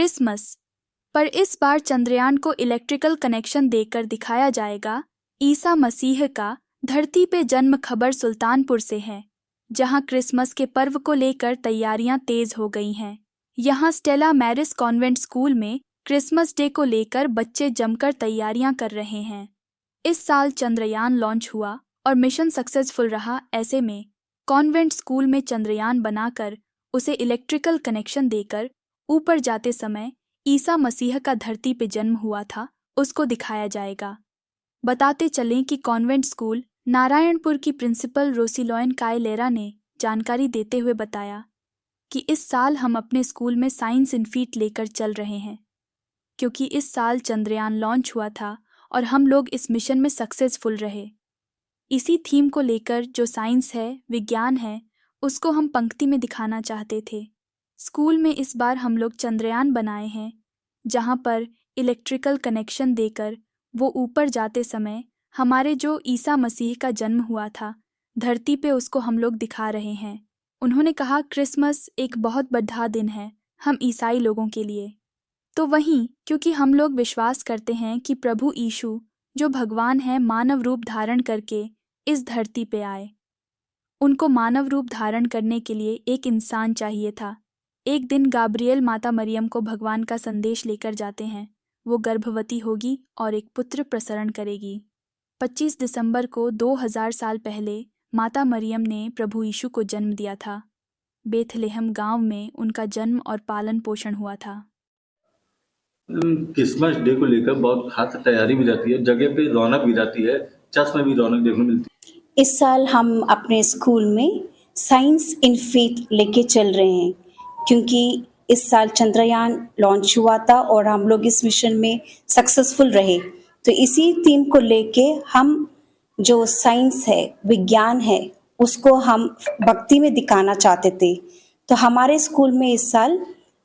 Christmas पर इस बार चंद्रयान को इलेक्ट्रिकल कनेक्शन देकर दिखाया जाएगा। ईसा मसीह का धरती पे जन्म खबर सुल्तानपुर से है, जहां क्रिसमस के पर्व को लेकर तैयारियां तेज हो गई हैं। यहां स्टेला मैरिस कॉन्वेंट स्कूल में क्रिसमस डे को लेकर बच्चे जमकर तैयारियां कर रहे हैं। इस साल चंद्रयान लॉन्च हुआ और मिशन सक्सेसफुल रहा। ऐसे में कॉन्वेंट स्कूल में चंद्रयान बनाकर उसे इलेक्ट्रिकल कनेक्शन देकर ऊपर जाते समय ईसा मसीह का धरती पे जन्म हुआ था, उसको दिखाया जाएगा। बताते चलें कि कॉन्वेंट स्कूल नारायणपुर की प्रिंसिपल रोसिलोइन कायलेरा ने जानकारी देते हुए बताया कि इस साल हम अपने स्कूल में साइंस इन फीट लेकर चल रहे हैं, क्योंकि इस साल चंद्रयान लॉन्च हुआ था और हम लोग इस मिशन में सक्सेसफुल रहे। इसी थीम को लेकर जो साइंस है, विज्ञान है, उसको हम पंक्ति में दिखाना चाहते थे। स्कूल में इस बार हम लोग चंद्रयान बनाए हैं, जहां पर इलेक्ट्रिकल कनेक्शन देकर वो ऊपर जाते समय हमारे जो ईसा मसीह का जन्म हुआ था धरती पे, उसको हम लोग दिखा रहे हैं। उन्होंने कहा क्रिसमस एक बहुत बड़ा दिन है हम ईसाई लोगों के लिए। तो वहीं क्योंकि हम लोग विश्वास करते हैं कि प्रभु यीशु जो भगवान है मानव रूप धारण करके इस धरती पे आए। उनको मानव रूप धारण करने के लिए एक इंसान चाहिए था। एक दिन गाब्रिएल माता मरियम को भगवान का संदेश लेकर जाते हैं। वो गर्भवती होगी और एक पुत्र प्रसरण करेगी। 25 दिसंबर को 2000 साल पहले माता मरियम ने प्रभु यीशु को जन्म दिया था। बेथलेहम गांव में उनका जन्म और पालन पोषण हुआ था। क्रिसमस डे को लेकर बहुत खास तैयारी भी रहती है, जगह पे रौनक भी रहती है, चर्च में भी रौनक देखने मिलती है। इस साल हम अपने स्कूल में साइंस इन फेथ लेके चल रहे हैं, क्योंकि इस साल चंद्रयान लॉन्च हुआ था और हम लोग इस मिशन में सक्सेसफुल रहे। तो इसी थीम को लेके हम जो साइंस है, विज्ञान है, उसको हम भक्ति में दिखाना चाहते थे। तो हमारे स्कूल में इस साल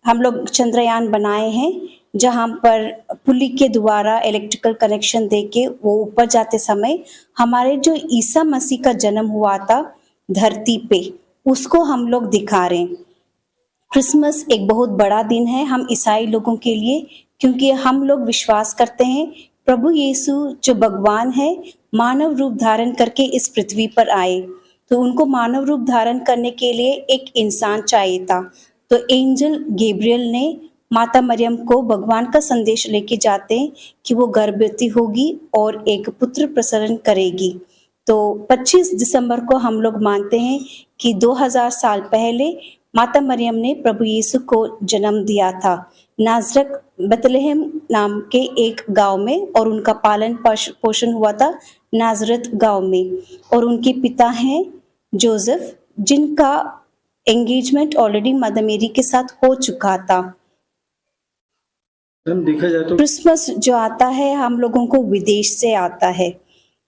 हम लोग चंद्रयान बनाए हैं, जहां पर पुली के द्वारा इलेक्ट्रिकल कनेक्शन देके वो ऊपर जाते समय हमारे जो ईसा मसीह का जन्म हुआ था धरती पे, उसको हम लोग दिखा रहे हैं। क्रिसमस एक बहुत बड़ा दिन है हम ईसाई लोगों के लिए, क्योंकि हम लोग विश्वास करते हैं प्रभु यीशु जो भगवान है मानव रूप धारण करके इस पृथ्वी पर आए। तो उनको मानव रूप धारण करने के लिए एक इंसान चाहिए था। तो एंजल गैब्रियल ने माता मरियम को भगवान का संदेश लेके जाते हैं कि वो गर्भवती होगी और एक पुत्र प्रसरण करेगी। तो 25 दिसंबर को हम लोग मानते हैं कि 2000 साल पहले माता मरियम ने प्रभु यीशु को जन्म दिया था नाजरत बेथलेहम नाम के एक गांव में, और उनका पालन पोषण हुआ था नाजरत गांव में। और उनके पिता हैं जोसेफ, जिनका एंगेजमेंट ऑलरेडी मदर मेरी के साथ हो चुका था। देखा जाए तो क्रिसमस जो आता है हम लोगों को विदेश से आता है।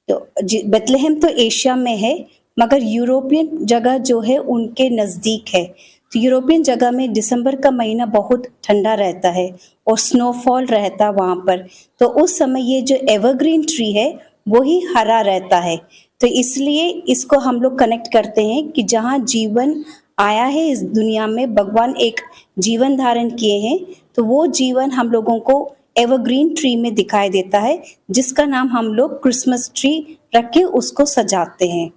तो बेथलेहम तो एशिया में है, मगर यूरोपियन जगह जो है उनके नज़दीक है। तो यूरोपियन जगह में दिसंबर का महीना बहुत ठंडा रहता है और स्नोफॉल रहता है वहाँ पर। तो उस समय ये जो एवरग्रीन ट्री है वो ही हरा रहता है। तो इसलिए इसको हम लोग कनेक्ट करते हैं कि जहाँ जीवन आया है इस दुनिया में, भगवान एक जीवन धारण किए हैं, तो वो जीवन हम लोगों को एवरग्रीन ट्री में दिखाई देता है, जिसका नाम हम लोग क्रिसमस ट्री रख के उसको सजाते हैं।